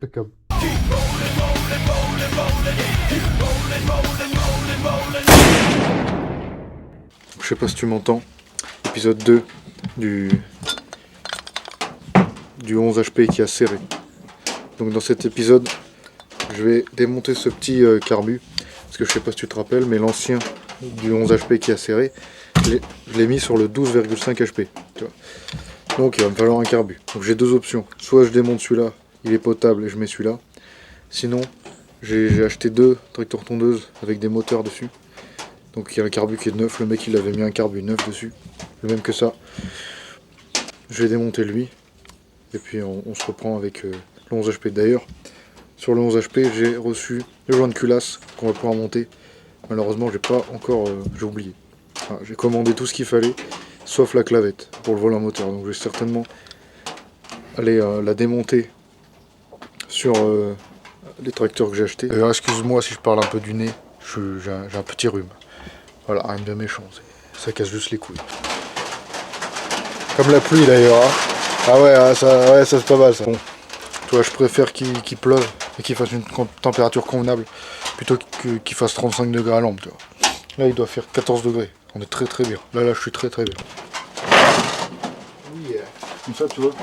impeccable. Je sais pas si tu m'entends. Épisode 2 du 11 HP qui a serré. Donc dans cet épisode, je vais démonter ce petit carbu. Parce que je sais pas si tu te rappelles, mais l'ancien du 11 HP qui a serré, je l'ai mis sur le 12,5 HP. Tu vois. Donc il va me falloir un carbu. Donc j'ai deux options. Soit je démonte celui-là, il est potable et je mets celui-là. Sinon, j'ai acheté deux tracteurs tondeuses avec des moteurs dessus. Donc il y a un carbu qui est neuf, le mec il avait mis un carbu neuf dessus, le même que ça. Je vais démonter lui, et puis on se reprend avec le 11 HP. D'ailleurs, sur le 11 HP j'ai reçu le joint de culasse qu'on va pouvoir monter. Malheureusement j'ai pas encore, j'ai oublié. Enfin, j'ai commandé tout ce qu'il fallait, sauf la clavette pour le volant moteur. Donc je vais certainement aller la démonter sur les tracteurs que j'ai achetés. Excuse-moi si je parle un peu du nez, j'ai un petit rhume. Voilà, rien de méchant, ça casse juste les couilles. Comme la pluie d'ailleurs, hein. Ah ouais, ça c'est pas mal ça. Bon, tu vois, je préfère qu'il pleuve et qu'il fasse une température convenable plutôt qu'il fasse 35 degrés à l'ombre, tu vois. Là il doit faire 14 degrés, on est très très bien. Là je suis très très bien. Oui, comme ça tu vois,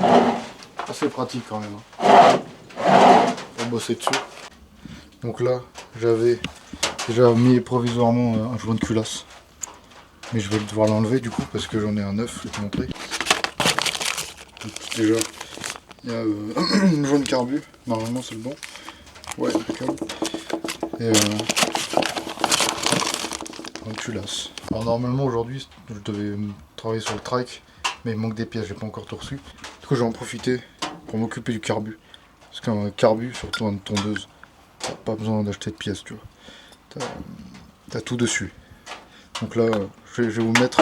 assez pratique quand même. Hein. Pour bosser dessus. Donc là, j'avais déjà mis provisoirement un joint de culasse. Mais je vais devoir l'enlever du coup parce que j'en ai un neuf, je vais te montrer. Donc, déjà, il y a une jaune carbu, normalement c'est le bon. Ouais, impeccable. Et un culasse. Alors normalement aujourd'hui, je devais travailler sur le trike, mais il manque des pièces, j'ai pas encore tout reçu. Du coup, je vais en profiter pour m'occuper du carbu. Parce qu'un carbu, surtout une tondeuse, t'as pas besoin d'acheter de pièces, tu vois. T'as tout dessus. Donc là, je vais vous mettre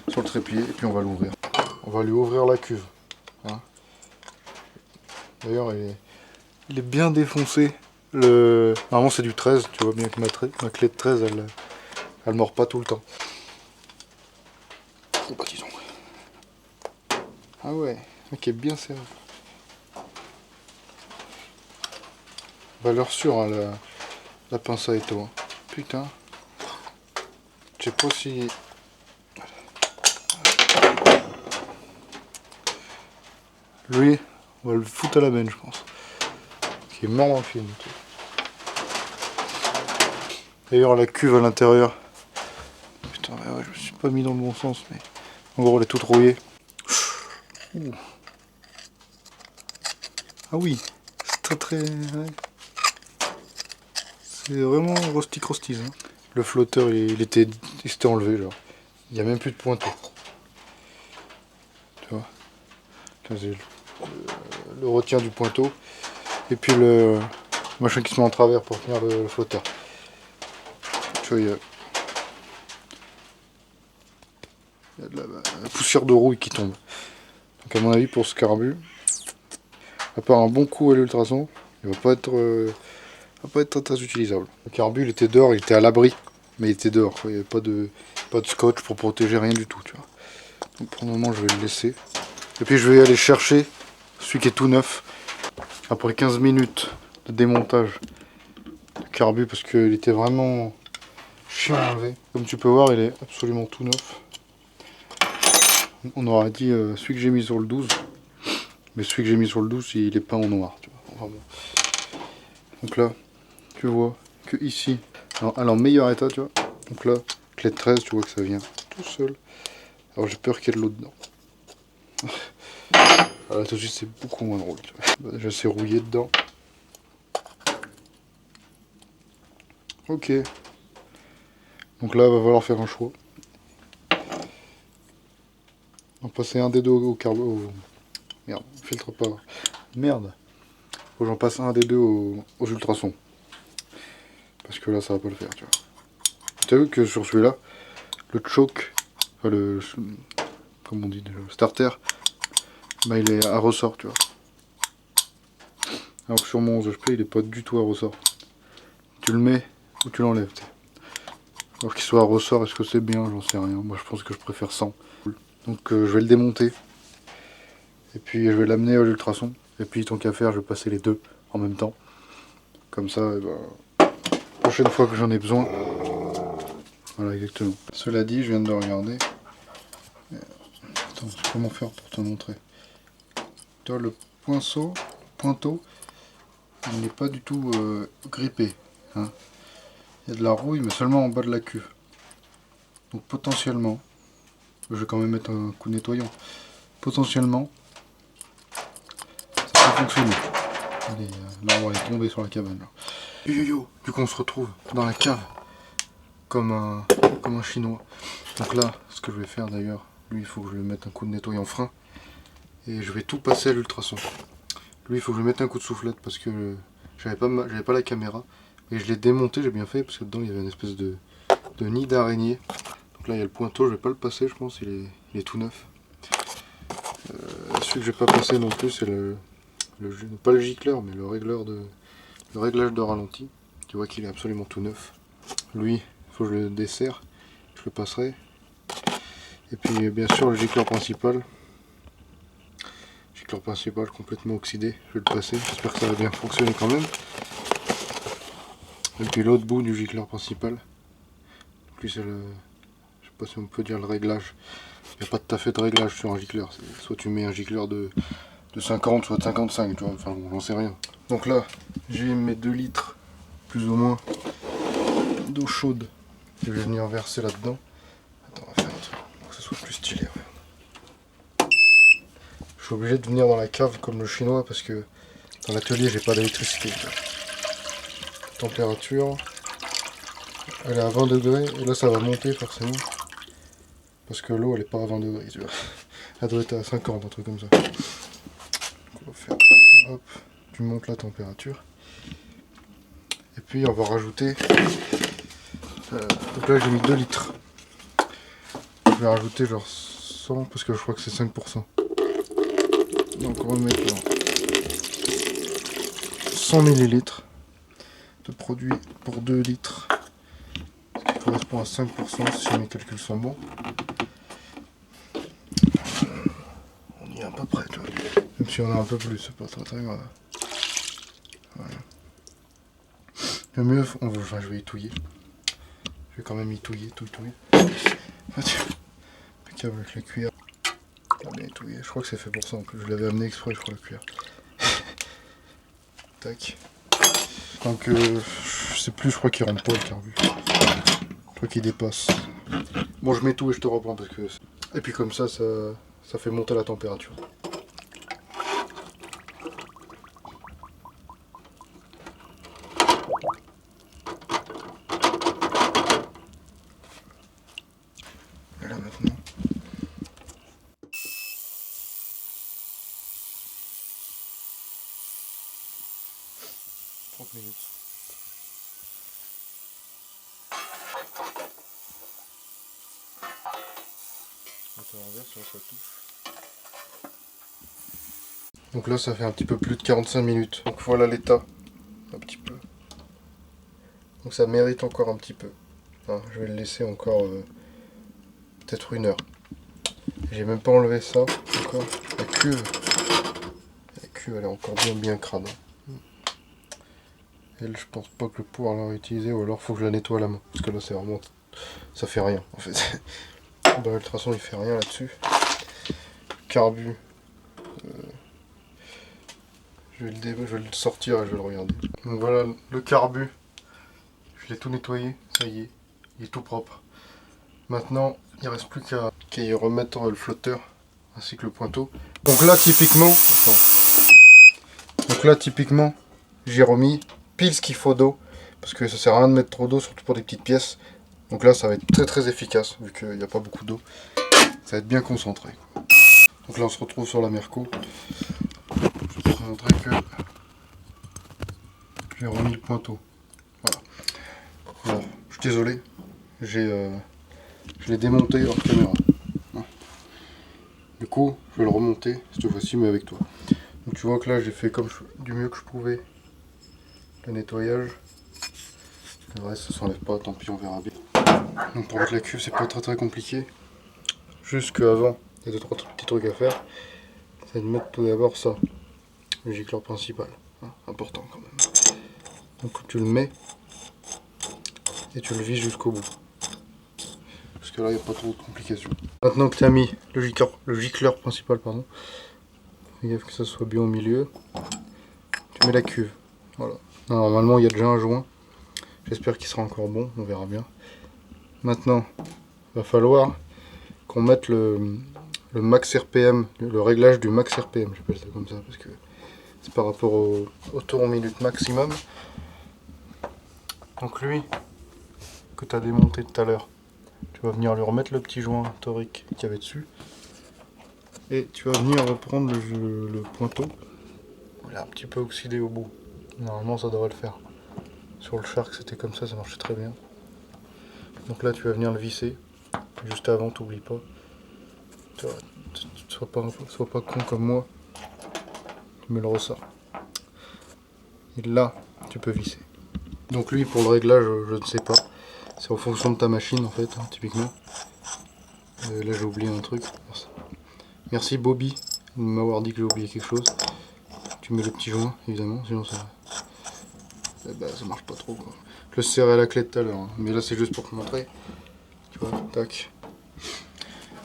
sur le trépied et puis on va l'ouvrir. On va lui ouvrir la cuve. Hein. D'ailleurs, il est bien défoncé. Normalement, c'est du 13, tu vois bien que ma clé de 13, elle mord pas tout le temps. Oh bah disons. Ah ouais, ok, bien serré. Valeur sûre, hein, la pince à étau. Hein. Putain. Je sais pas si... Lui, on va le foutre à la benne, je pense. Qui est mort dans le film. D'ailleurs, la cuve à l'intérieur. Putain, ouais, je me suis pas mis dans le bon sens, mais. En gros, elle est toute rouillée. Ouh. Ah oui, c'est très très. Ouais. C'est vraiment rustic rostise. Hein. Le flotteur, il s'était enlevé, genre. Il n'y a même plus de pointeau. Tu vois. Là, c'est le retien du pointeau. Et puis le machin qui se met en travers pour tenir le flotteur. Tu vois, il y a de la poussière de rouille qui tombe. Donc à mon avis pour ce carbu, à part un bon coup à l'ultrason, il va pas être très utilisable. Le carbu il était dehors, il était à l'abri, mais il était dehors, quoi. Il n'y avait pas de scotch pour protéger, rien du tout, tu vois. Donc pour le moment je vais le laisser. Et puis je vais aller chercher celui qui est tout neuf. Après 15 minutes de démontage du carbu, parce qu'il était vraiment chiant à enlever. Comme tu peux voir, il est absolument tout neuf. On aurait dit celui que j'ai mis sur le 12. Mais celui que j'ai mis sur le 12, il est peint en noir. Tu vois, vraiment. Donc là, tu vois que ici, alors en meilleur état, tu vois. Donc là, clé de 13, tu vois que ça vient tout seul. Alors j'ai peur qu'il y ait de l'eau dedans. Là tout de suite, c'est beaucoup moins drôle. Tu vois. Bah, déjà, c'est rouillé dedans. Ok. Donc là, il va falloir faire un choix. On va passer un des deux au carbo. Merde, filtre pas. Merde. Faut que j'en passe un des deux aux ultrasons. Parce que là, ça va pas le faire, tu vois. Tu as vu que sur celui-là, le choke, enfin comme on dit déjà, le starter, bah il est à ressort, tu vois. Alors que sur mon 11 HP, il est pas du tout à ressort. Tu le mets ou tu l'enlèves. Alors qu'il soit à ressort, est-ce que c'est bien? J'en sais rien. Moi, je pense que je préfère sans. Donc, je vais le démonter. Et puis, je vais l'amener à l'ultrason. Et puis, tant qu'à faire, je vais passer les deux en même temps. Comme ça, et ben, prochaine fois que j'en ai besoin. Voilà, exactement. Cela dit, je viens de le regarder. Attends, comment faire pour te montrer? Tu vois, le pointeau, il n'est pas du tout grippé. Hein. Il y a de la rouille, mais seulement en bas de la cuve. Donc potentiellement, je vais quand même mettre un coup de nettoyant. Potentiellement, ça peut fonctionner. Allez, l'arbre est tombé sur la cabane. Là. Yo, du coup on se retrouve dans la cave comme un chinois. Donc là, ce que je vais faire d'ailleurs, lui il faut que je lui mette un coup de nettoyant frein. Et je vais tout passer à l'ultrason. Lui il faut que je lui mette un coup de soufflette parce que j'avais pas la caméra. Et je l'ai démonté, j'ai bien fait parce que dedans il y avait une espèce de nid d'araignée. Donc là il y a le pointeau, je vais pas le passer je pense, il est tout neuf. Celui que je vais pas passer non plus c'est pas le gicleur mais le réglage de ralenti. Tu vois qu'il est absolument tout neuf. Lui, il faut que je le desserre, je le passerai. Et puis bien sûr le gicleur principal. Gicleur principal complètement oxydé, je vais le passer, j'espère que ça va bien fonctionner quand même. Et puis l'autre bout du gicleur principal. Lui c'est le. Je sais pas si on peut dire le réglage. Il n'y a pas tout à fait de réglage sur un gicleur. Soit tu mets un gicleur de 50, soit de 55, tu vois, enfin bon, j'en sais rien. Donc là, j'ai mes 2 litres, plus ou moins, d'eau chaude. Que je vais venir verser là-dedans. Attends, on va faire un truc pour que ce soit plus stylé. Ouais. Je suis obligé de venir dans la cave comme le chinois parce que dans l'atelier j'ai pas d'électricité. Température, elle est à 20 degrés et là ça va monter forcément. Parce que l'eau elle est pas à 20 degrés, tu vois. Elle doit être à 50, un truc comme ça. Donc on va faire, hop, tu montes la température. Et puis on va rajouter, donc là j'ai mis 2 litres. Je vais rajouter genre 100 parce que je crois que c'est 5%. Donc on va mettre là 100 millilitres de produit pour 2 litres. Ce qui correspond à 5% si mes calculs sont bons. On y est à peu près, tu vois. Même si on a un peu plus, c'est pas très grave. Voilà. Le mieux, enfin je vais étouiller. Je vais quand même étouiller, tout étouiller. Impeccable avec la cuillère. Bien étouiller. Je crois que c'est fait pour ça en plus. Je l'avais amené exprès, je crois, la cuillère. Tac. Donc je sais plus, je crois qu'il rentre pas le carbu. Je crois qu'il dépasse. Bon, je mets tout et je te reprends parce que. Et puis comme ça fait monter la température. Et là maintenant. 30 minutes. On renverse, ça touche. Donc là ça fait un petit peu plus de 45 minutes. Donc voilà l'état. Un petit peu. Donc ça mérite encore un petit peu. Hein, je vais le laisser encore peut-être 1 heure. J'ai même pas enlevé ça encore. La cuve elle est encore bien crade. Elle, je pense pas que je vais pouvoir la réutiliser ou alors faut que je la nettoie à la main. Parce que là c'est vraiment. Ça fait rien en fait. Dans l'ultrason il fait rien là-dessus. Carbu. Je vais le sortir et je vais le regarder. Donc voilà le carbu. Je l'ai tout nettoyé, ça y est. Il est tout propre. Maintenant, il ne reste plus qu'à y remettre le flotteur ainsi que le pointeau. Donc là typiquement, j'ai remis pile ce qu'il faut d'eau. Parce que ça sert à rien de mettre trop d'eau, surtout pour des petites pièces. Donc là ça va être très efficace vu qu'il n'y a pas beaucoup d'eau. Ça va être bien concentré. Donc là on se retrouve sur la Merco. Je te montrer que j'ai remis le pointeau. Voilà. Alors, je suis désolé, je l'ai démonté hors caméra. Du coup, je vais le remonter cette fois-ci, mais avec toi. Donc tu vois que là, j'ai fait du mieux que je pouvais le nettoyage. Le reste, ça s'enlève pas, tant pis, on verra bien. Donc pour mettre la cuve, c'est pas très compliqué. Juste qu'avant, il y a 2-3 petits trucs à faire. C'est de mettre tout d'abord ça, le gicleur principal. Hein, important quand même. Donc tu le mets et tu le vises jusqu'au bout. Parce que là, il n'y a pas trop de complications. Maintenant que tu as mis le gicleur principal, pardon, fais gaffe que ça soit bien au milieu. Tu mets la cuve. Voilà. Normalement, il y a déjà un joint. J'espère qu'il sera encore bon, on verra bien. Maintenant, il va falloir qu'on mette le max RPM, le réglage du max RPM, j'appelle ça comme ça, parce que c'est par rapport au tour minute maximum. Donc lui, que tu as démonté tout à l'heure, tu vas venir lui remettre le petit joint torique qu'il y avait dessus. Et tu vas venir reprendre le pointeau. Il est un petit peu oxydé au bout. Normalement ça devrait le faire. Sur le Shark c'était comme ça marchait très bien. Donc là tu vas venir le visser. Juste avant, t'oublies pas. Sois pas con comme moi. Tu me le ressors. Et là, tu peux visser. Donc lui, pour le réglage, je ne sais pas. C'est en fonction de ta machine en fait, hein, typiquement. Là j'ai oublié un truc. Merci Bobby de m'avoir dit que j'ai oublié quelque chose. Tu mets le petit joint, évidemment, sinon ça... ça marche pas trop quoi. Je le serrais à la clé tout à l'heure, hein. Mais là c'est juste pour te montrer. Tu vois, tac.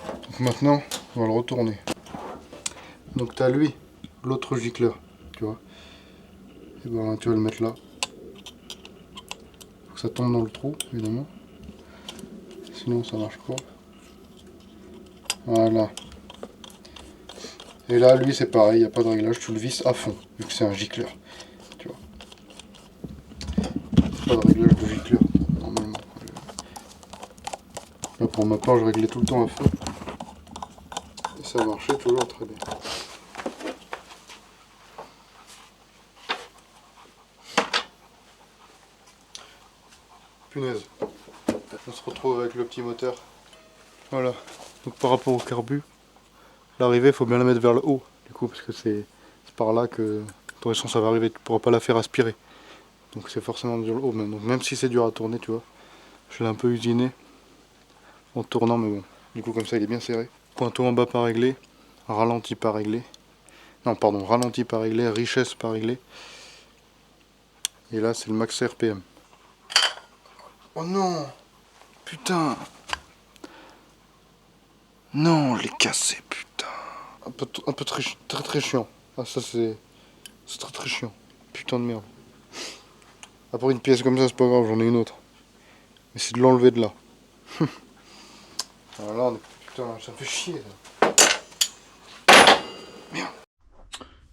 Donc maintenant, on va le retourner. Donc tu as lui, l'autre gicleur, tu vois. Et ben tu vas le mettre là. Faut que ça tombe dans le trou, évidemment. Sinon ça marche pas. Voilà. Et là, lui c'est pareil, il n'y a pas de réglage, tu le visses à fond, vu que c'est un gicleur. Tu vois. Pas de réglage de gicleur, normalement. Là pour ma part, je réglais tout le temps à fond. Et ça marchait toujours très bien. Punaise. On se retrouve avec le petit moteur. Voilà. Donc par rapport au carbu, l'arrivée, il faut bien la mettre vers le haut, du coup, parce que c'est par là que ton essence va arriver. Tu ne pourras pas la faire aspirer. Donc c'est forcément vers le haut. Donc même si c'est dur à tourner, tu vois, je l'ai un peu usiné en tournant, mais bon. Du coup, comme ça, il est bien serré. Pointeau en bas pas réglé, ralenti pas réglé. Non, pardon, ralenti pas réglé, richesse pas réglé. Et là, c'est le max RPM. Oh non! Putain! Non, je l'ai cassé, putain! Un peu très chiant. Ah, ça c'est très chiant. Putain de merde. Après une pièce comme ça, c'est pas grave, j'en ai une autre. Mais c'est de l'enlever de là. Alors là, putain, ça me fait chier là. Merde.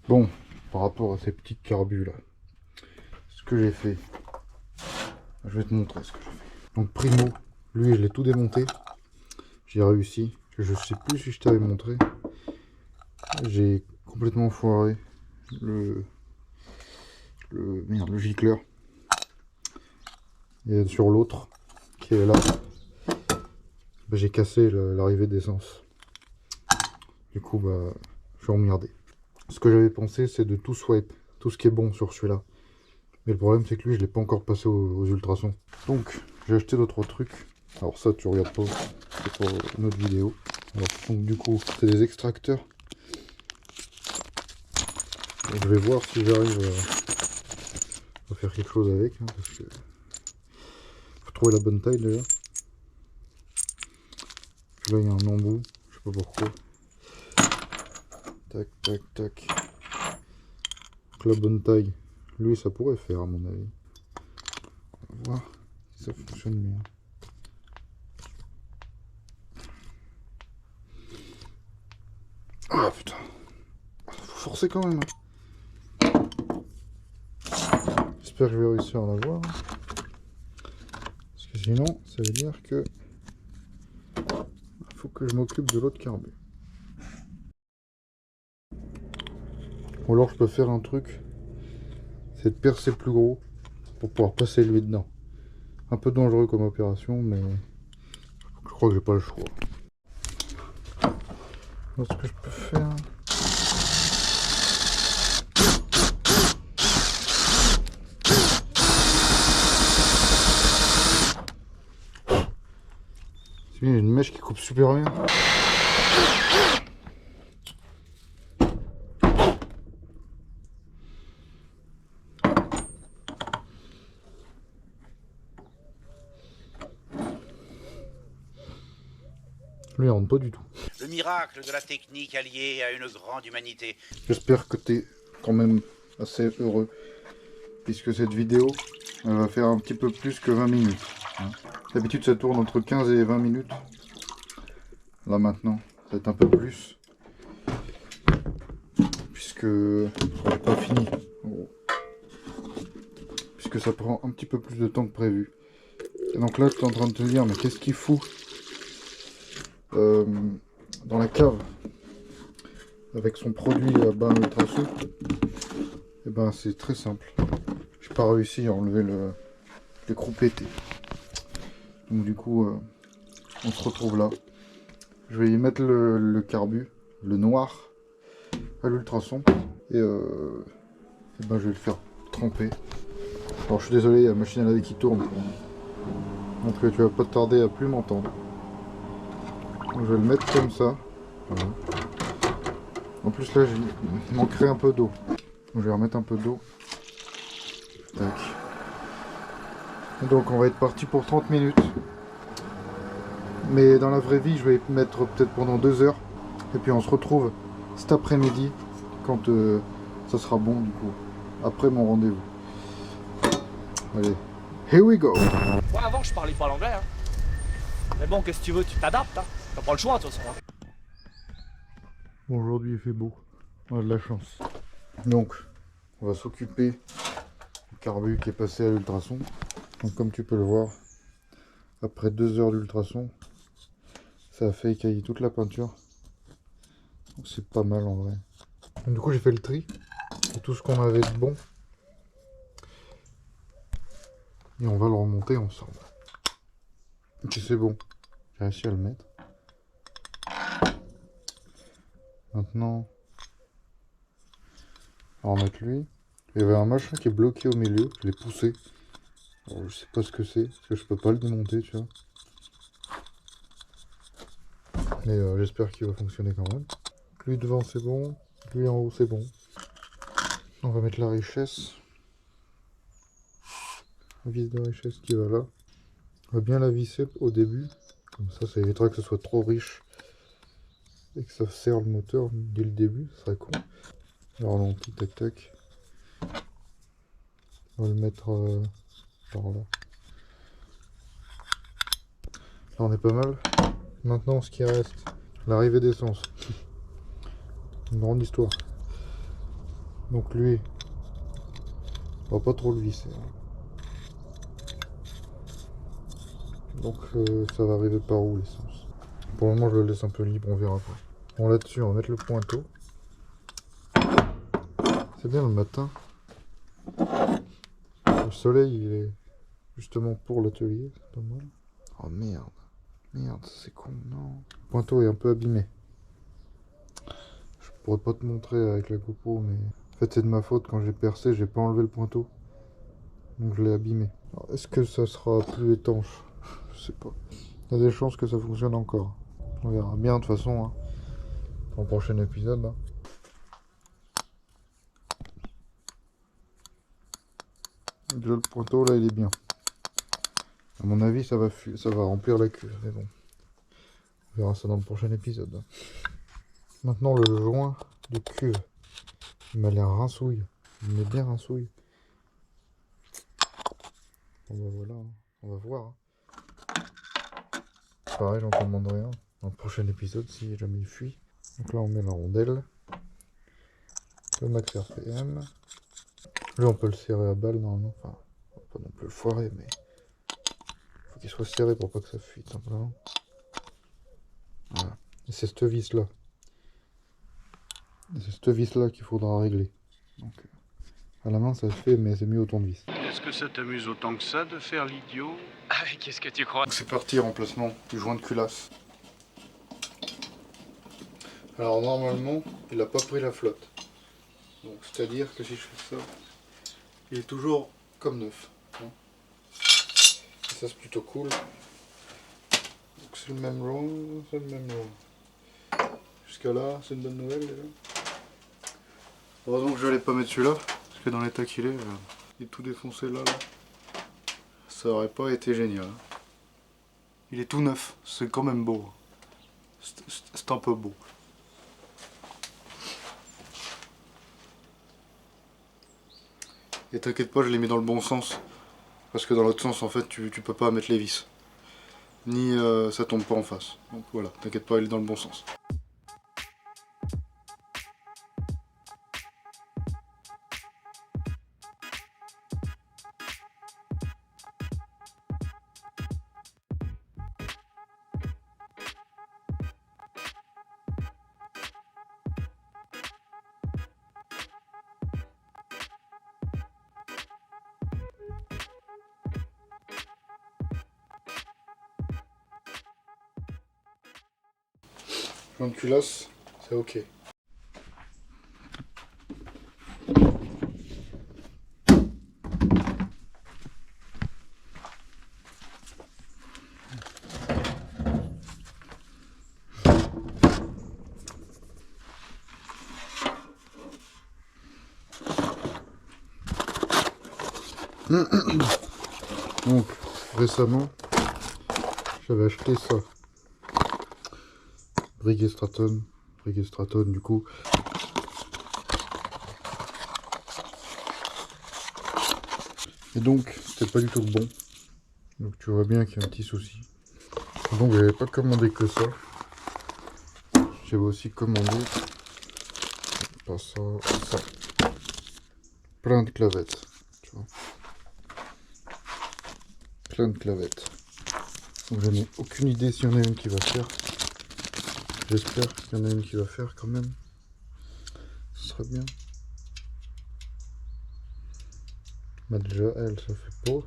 Bon, par rapport à ces petits carbus là, ce que j'ai fait, je vais te montrer ce que j'ai fait. Donc primo, lui je l'ai tout démonté. J'ai réussi. Je sais plus si je t'avais montré. J'ai complètement foiré le gicleur. Et sur l'autre, qui est là, j'ai cassé l'arrivée d'essence. Du coup, je suis emmerdé. Ce que j'avais pensé, c'est de tout swipe, tout ce qui est bon sur celui-là. Mais le problème, c'est que lui, je l'ai pas encore passé aux ultrasons. Donc, j'ai acheté d'autres trucs. Alors ça, tu regardes pas, c'est pour une autre vidéo. Alors, donc du coup, c'est des extracteurs. Et je vais voir si j'arrive à faire quelque chose avec, hein, parce que faut trouver la bonne taille déjà. Puis là, il y a un embout, je sais pas pourquoi. Tac, tac, tac. Donc la bonne taille, lui, ça pourrait faire à mon avis. On va voir si ça fonctionne bien. Ah putain, faut forcer quand même. Hein. J'espère que je vais réussir à l'avoir. Parce que sinon, ça veut dire que il faut que je m'occupe de l'autre carbu. Ou alors je peux faire un truc, c'est de percer plus gros pour pouvoir passer lui dedans. Un peu dangereux comme opération, mais je crois que j'ai pas le choix. Alors, ce que je peux faire... C'est bien, il y a une mèche qui coupe super bien. Lui, il rentre pas du tout. Le miracle de la technique alliée à une grande humanité. J'espère que tu es quand même assez heureux, puisque cette vidéo, elle va faire un petit peu plus que 20 minutes. Hein. D'habitude, ça tourne entre 15 et 20 minutes. Là, maintenant, ça va être un peu plus, puisque j'ai pas fini. Puisque ça prend un petit peu plus de temps que prévu. Et donc là, tu es en train de te dire, mais qu'est-ce qu'il fout dans la cave avec son produit à bain ultrason? Et ben c'est très simple. J'ai pas réussi à enlever l'écrou pété. Donc du coup, on se retrouve là. Je vais y mettre le carbu, le noir, à l'ultrason. Et ben je vais le faire tremper. Alors je suis désolé, il y a la machine à laver qui tourne. Donc tu vas pas tarder à plus m'entendre. Donc, je vais le mettre comme ça. Voilà. En plus là, il manquerait un peu d'eau. Donc, je vais remettre un peu d'eau. Tac. Et donc on va être parti pour 30 minutes. Mais dans la vraie vie, je vais mettre peut-être pendant 2 heures. Et puis on se retrouve cet après-midi quand ça sera bon du coup. Après mon rendez-vous. Allez, here we go. Ouais, avant je parlais pas l'anglais, hein. Mais bon, qu'est-ce que tu veux, tu t'adaptes, hein. T'as pas le choix de toute façon. Hein. Bon, aujourd'hui il fait beau. On a de la chance. Donc, on va s'occuper du carbu qui est passé à l'ultrason. Donc comme tu peux le voir, après 2 heures d'ultrason, ça a fait écailler toute la peinture. Donc c'est pas mal en vrai. Donc, du coup j'ai fait le tri de tout ce qu'on avait de bon. Et on va le remonter ensemble. Ok, c'est bon. J'ai réussi à le mettre. Maintenant, on va remettre lui. Il y avait un machin qui est bloqué au milieu. Je l'ai poussé. Alors, je sais pas ce que c'est. Parce que je peux pas le démonter, tu vois. Mais j'espère qu'il va fonctionner quand même. Lui devant c'est bon. Lui en haut c'est bon. On va mettre la richesse. La vis de richesse qui va là. On va bien la visser au début. Comme ça évitera que ce soit trop riche. Et que ça serre le moteur dès le début. Ce serait con. Alors ralenti, tac tac. On va le mettre par là. Là on est pas mal. Maintenant ce qui reste, l'arrivée d'essence. Une grande histoire. Donc lui, on va pas trop le visser. Donc ça va arriver par où l'essence? Pour le moment je le laisse un peu libre, on verra pas. Bon là-dessus on va mettre le pointeau. C'est bien le matin. Le soleil il est justement pour l'atelier, c'est pas mal. Oh merde. Merde, c'est con, non. Le pointeau est un peu abîmé. Je pourrais pas te montrer avec la GoPro, mais en fait c'est de ma faute, quand j'ai percé, j'ai pas enlevé le pointeau. Donc je l'ai abîmé. Est-ce que ça sera plus étanche? Je sais pas. Il y a des chances que ça fonctionne encore. On verra bien de toute façon, hein, dans le prochain épisode. Hein. Déjà le pointeau là il est bien. À mon avis ça va remplir la cuve, mais bon. On verra ça dans le prochain épisode. Hein. Maintenant le joint de cuve. Il m'a l'air rincouille. Il m'est bien rincouille. Bon bah voilà, hein. On va voir. Hein. Pareil, j'en commande rien. Dans le prochain épisode, si jamais il fuit. Donc là, on met la rondelle. Le max RPM. Lui, on peut le serrer à balle normalement. Enfin, on va pas non plus le foirer, mais faut qu'il soit serré pour pas que ça fuite simplement. Voilà. Et c'est cette vis là. C'est cette vis là qu'il faudra régler. Donc, à la main, ça se fait, mais c'est mieux au tournevis. Est-ce que ça t'amuse autant que ça de faire l'idiot? Ah, qu'est-ce que tu crois? Donc c'est parti, remplacement du joint de culasse. Alors normalement, il a pas pris la flotte. Donc c'est-à-dire que si je fais ça, il est toujours comme neuf. Hein. Et ça c'est plutôt cool. Donc c'est le même joint, c'est le même joint. Jusqu'à là, c'est une bonne nouvelle déjà. Heureusement que je n'allais pas mettre celui-là, parce que dans l'état qu'il est, il est tout défoncé là. Ça aurait pas été génial. Il est tout neuf, c'est quand même beau. C'est un peu beau. Et t'inquiète pas, je les mets dans le bon sens. Parce que dans l'autre sens, en fait, tu peux pas mettre les vis. Ni ça tombe pas en face. Donc voilà, t'inquiète pas, il est dans le bon sens. Joint de culasse, c'est ok. Donc, récemment, j'avais acheté ça. Breguet Straton du coup. Et donc, c'était pas du tout le bon. Donc tu vois bien qu'il y a un petit souci. Donc j'avais pas commandé que ça. J'avais aussi commandé, pas ça, ça. Plein de clavettes, tu vois. Plein de clavettes. Donc je n'ai aucune idée s'il y en a une qui va faire. J'espère qu'il y en a une qui va faire quand même. Ce serait bien. Bah déjà elle, ça fait pas.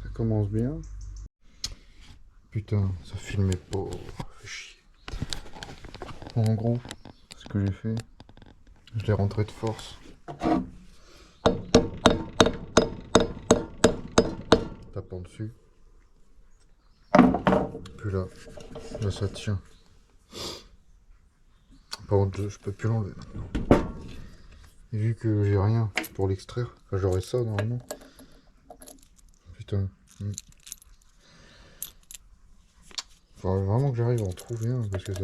Ça commence bien. Putain, ça filmait pas. Fait chier. Bon, en gros, ce que j'ai fait, je l'ai rentré de force. Tapant dessus. Puis là ça tient. Par contre, je peux plus l'enlever maintenant. Et vu que j'ai rien pour l'extraire, enfin, j'aurais ça normalement. Putain. Faudrait vraiment que j'arrive à en trouver un parce que ça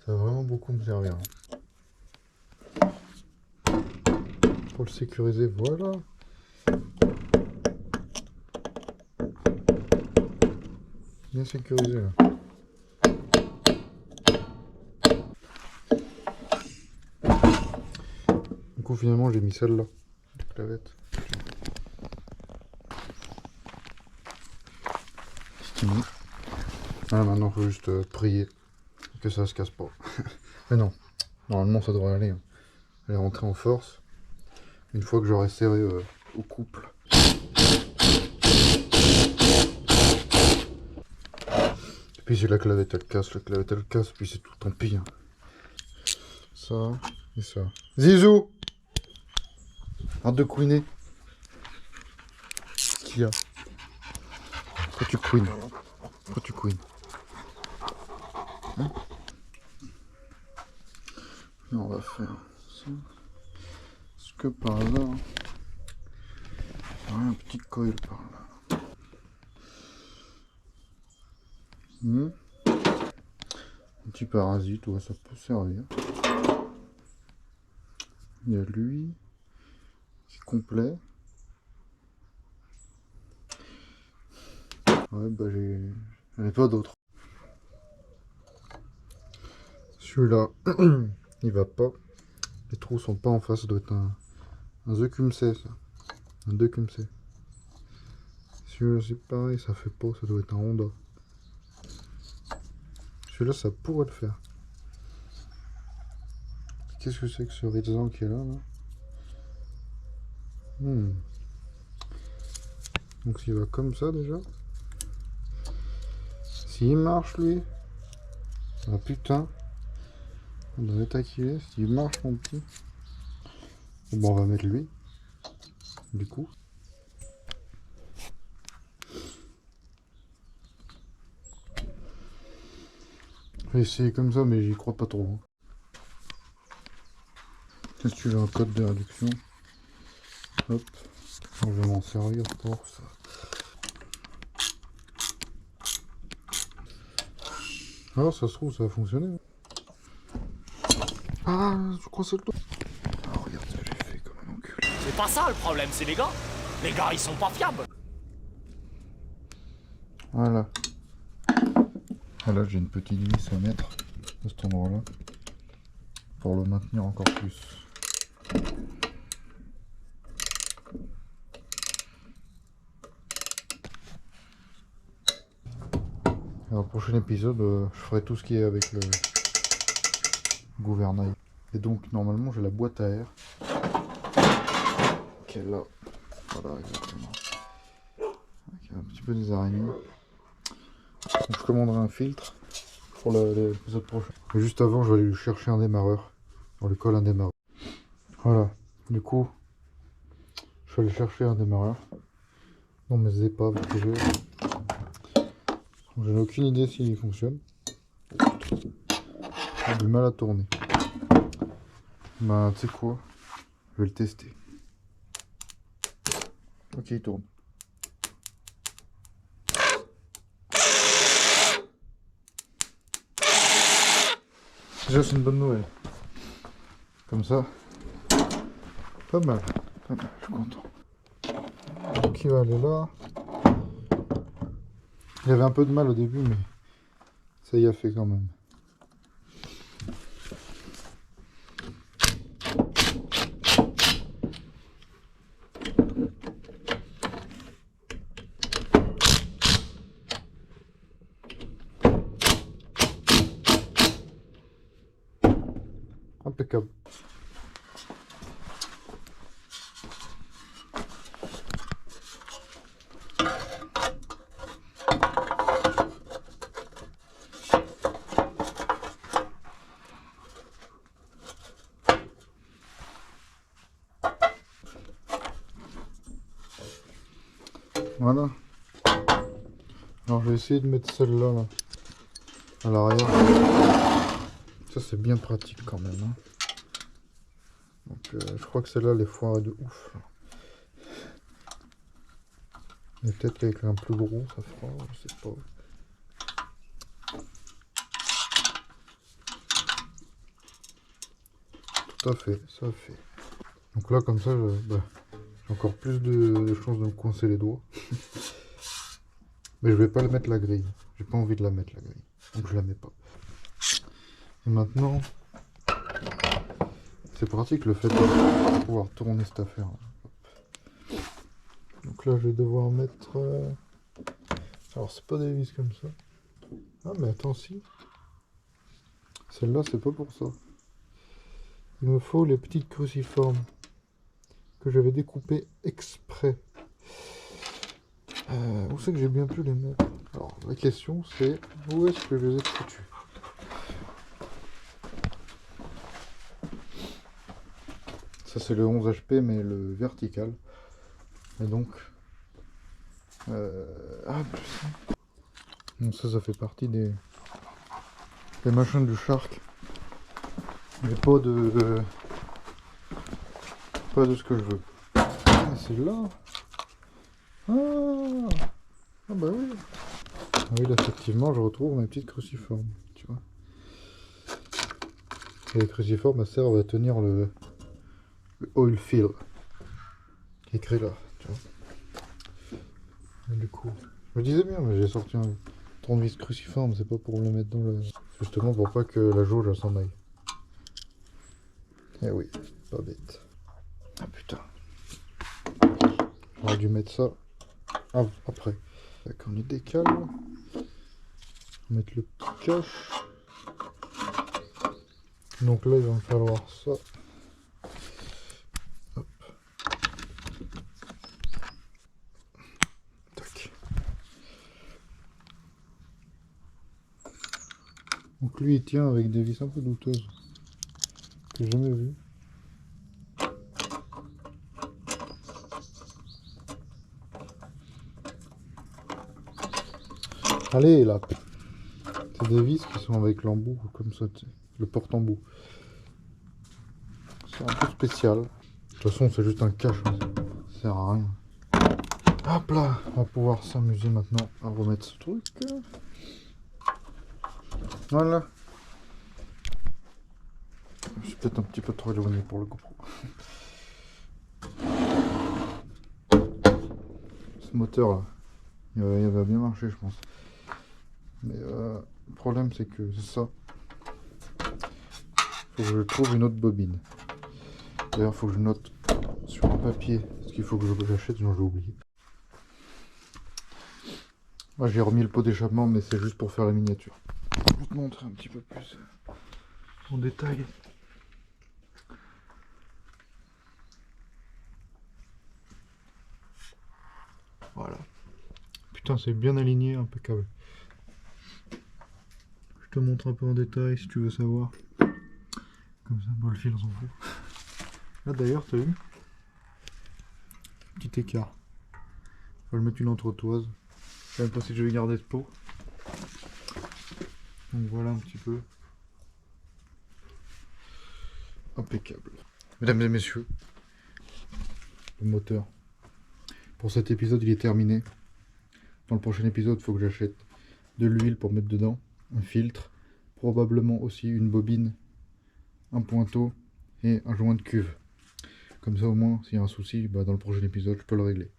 va vraiment beaucoup me servir. Pour le sécuriser, voilà. Bien sécurisé là. Du coup finalement j'ai mis celle-là, la clavette. Stylé. Ah, maintenant faut juste prier que ça se casse pas. Mais non, normalement ça devrait aller. Hein. Elle est rentrée en force. Une fois que j'aurai serré au couple. Et puis si la clavette elle casse, puis c'est tout, tant pis. Hein. Ça et ça. Zizou! Arrête de couiner. Qu'est-ce qu'il y a? Pourquoi tu couines? Pourquoi tu couines? Hein? Et on va faire ça. Est-ce que par là, il y aurait un petit coil par là. Un petit parasite, ouais, ça peut servir. Il y a lui qui est complet. Ouais, bah j'en ai pas d'autres. Celui-là, il va pas. Les trous sont pas en face, ça doit être un The Cumsey, ça. Un 2 Cumsey. Celui-là, c'est pareil, ça fait pas, ça doit être un Honda. Celui-là, ça pourrait le faire. Qu'est-ce que c'est que ce Rizan qui est là, Donc s'il va comme ça déjà. S'il marche lui. Ah putain. Dans l'état qu'il est, s'il marche mon petit. Bon, on va mettre lui. Du coup. Je vais essayer comme ça, mais j'y crois pas trop. Est-ce que tu veux un code de réduction? Hop. Je vais m'en servir pour ça. Ah, ça se trouve, ça va fonctionner. Ah, je crois que c'est le dos. Ah, regarde ce que j'ai fait comme un enculé. C'est pas ça le problème, c'est les gars. Les gars, ils sont pas fiables. Voilà. Voilà, j'ai une petite vis à mettre à cet endroit-là pour le maintenir encore plus. Alors, au prochain épisode, je ferai tout ce qui est avec le gouvernail. Et donc, normalement, j'ai la boîte à air qui est là. Voilà, exactement. Avec un petit peu des araignées. Donc, je commanderai un filtre pour l'épisode prochain. Et juste avant, je vais aller lui chercher un démarreur. On lui colle un démarreur. Voilà. Du coup, je vais aller chercher un démarreur dans mes épaves que j'ai. Je n'ai aucune idée s'il fonctionne. J'ai du mal à tourner. Bah, tu sais quoi? Je vais le tester. Ok, il tourne. Déjà, c'est une bonne nouvelle. Comme ça, pas mal. Pas mal, je suis content. Donc, il va aller là. Il avait un peu de mal au début, mais ça y a fait quand même. Impeccable. Voilà. Alors je vais essayer de mettre celle-là là, à l'arrière. Ça c'est bien pratique quand même. Hein. Donc je crois que celle-là elle est foirée de ouf. Mais peut-être qu'avec un plus gros ça fera, je sais pas. Tout à fait, ça fait. Donc là comme ça, j'ai encore plus de chances de me coincer les doigts. Mais je vais pas le mettre la grille. J'ai pas envie de la mettre la grille. Donc je la mets pas. Et maintenant, c'est pratique le fait de pouvoir tourner cette affaire. Hop. Donc là je vais devoir mettre... Alors c'est pas des vis comme ça. Ah mais attends si. Celle-là c'est pas pour ça. Il me faut les petites cruciformes que j'avais découpées exprès. Où c'est que j'ai bien pu les mettre? Alors la question c'est où est-ce que je les ai foutus? Ça c'est le 11 HP mais le vertical. Et donc donc ça fait partie des machins du Shark. Mais pas de ce que je veux. Ah, c'est là. Ah bah oui. Ah oui, là effectivement je retrouve mes petites cruciformes, tu vois. Et les cruciformes elles servent à tenir le oil fill écrit là, tu vois. Et du coup, je me disais bien, mais j'ai sorti un tournevis cruciforme, c'est pas pour le mettre dans le... Justement pour pas que la jauge elle s'en aille. Eh oui, pas bête. Ah putain. J'aurais dû mettre ça après. D'accord, on les décale. Mettre le petit cache. Donc là il va me falloir ça. Hop. Tac. Donc lui il tient avec des vis un peu douteuses que j'ai jamais vues. Allez là. C'est des vis qui sont avec l'embout comme ça, tu sais, le porte-embout. C'est un peu spécial. De toute façon c'est juste un cache, hein. Ça sert à rien. Hop là, on va pouvoir s'amuser maintenant à remettre ce truc. Voilà. Je suis peut-être un petit peu trop éloigné pour le GoPro. Ce moteur là, il va bien marcher je pense. Mais le problème c'est que c'est ça. Faut que je trouve une autre bobine. D'ailleurs faut que je note sur un papier ce qu'il faut que j'achète, sinon j'ai oublié. Moi j'ai remis le pot d'échappement mais c'est juste pour faire la miniature. Je vais te montrer un petit peu plus en détail. Voilà. Putain, c'est bien aligné, impeccable. Je te montre un peu en détail si tu veux savoir. Comme ça, bon, le fil, on s'en fout. Là d'ailleurs, t'as vu? Petit écart. Faut le mettre une entretoise. Je sais même pas si je vais garder ce pot. Donc voilà un petit peu. Impeccable. Mesdames et messieurs, le moteur. Pour cet épisode, il est terminé. Dans le prochain épisode, il faut que j'achète de l'huile pour mettre dedans, un filtre, probablement aussi une bobine, un pointeau et un joint de cuve. Comme ça, au moins, s'il y a un souci, dans le prochain épisode, je peux le régler.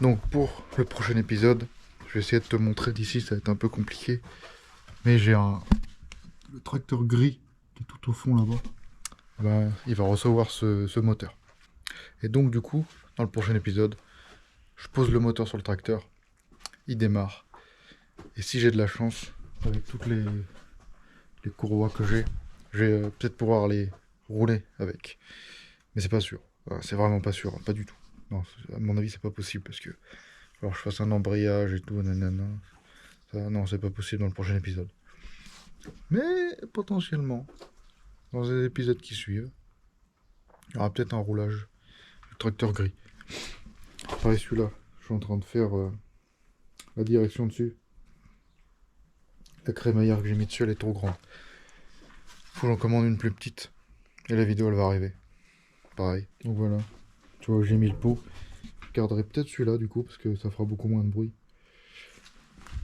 Donc, pour le prochain épisode, je vais essayer de te montrer d'ici, ça va être un peu compliqué. Mais j'ai le tracteur gris qui est tout au fond là-bas. Il va recevoir ce moteur. Et donc, du coup, dans le prochain épisode, je pose le moteur sur le tracteur, il démarre. Et si j'ai de la chance, avec toutes les courroies que j'ai, je vais peut-être pouvoir les rouler avec. Mais c'est pas sûr. C'est vraiment pas sûr, pas du tout. Non, à mon avis, c'est pas possible parce que alors je fasse un embrayage et tout, nanana. Ça, non, c'est pas possible dans le prochain épisode. Mais potentiellement, dans les épisodes qui suivent, il y aura peut-être un roulage du tracteur gris. Pareil, celui-là, je suis en train de faire la direction dessus. La crémaillère que j'ai mis dessus, elle est trop grande. Faut que j'en commande une plus petite. Et la vidéo, elle va arriver. Pareil. Donc voilà. Tu vois, j'ai mis le pot. Je garderai peut-être celui-là, du coup, parce que ça fera beaucoup moins de bruit.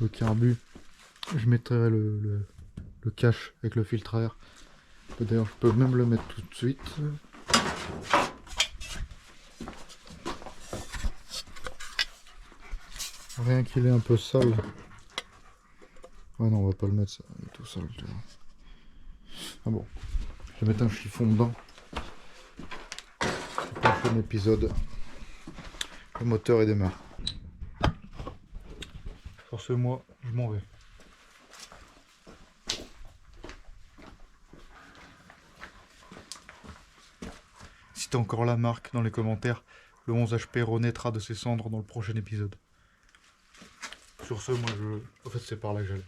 Le carbu, je mettrai le cache avec le filtre à air. D'ailleurs, je peux même le mettre tout de suite. Rien qu'il est un peu sale. Ouais non, on va pas le mettre ça, il est tout sale. Tu vois. Ah bon, je vais mettre un chiffon dedans. Le prochain épisode, le moteur est démarre. Sur ce, moi, je m'en vais. Si t'as encore la marque dans les commentaires, le 11 HP renaîtra de ses cendres dans le prochain épisode. Sur ce, moi En fait, c'est par là que j'allais.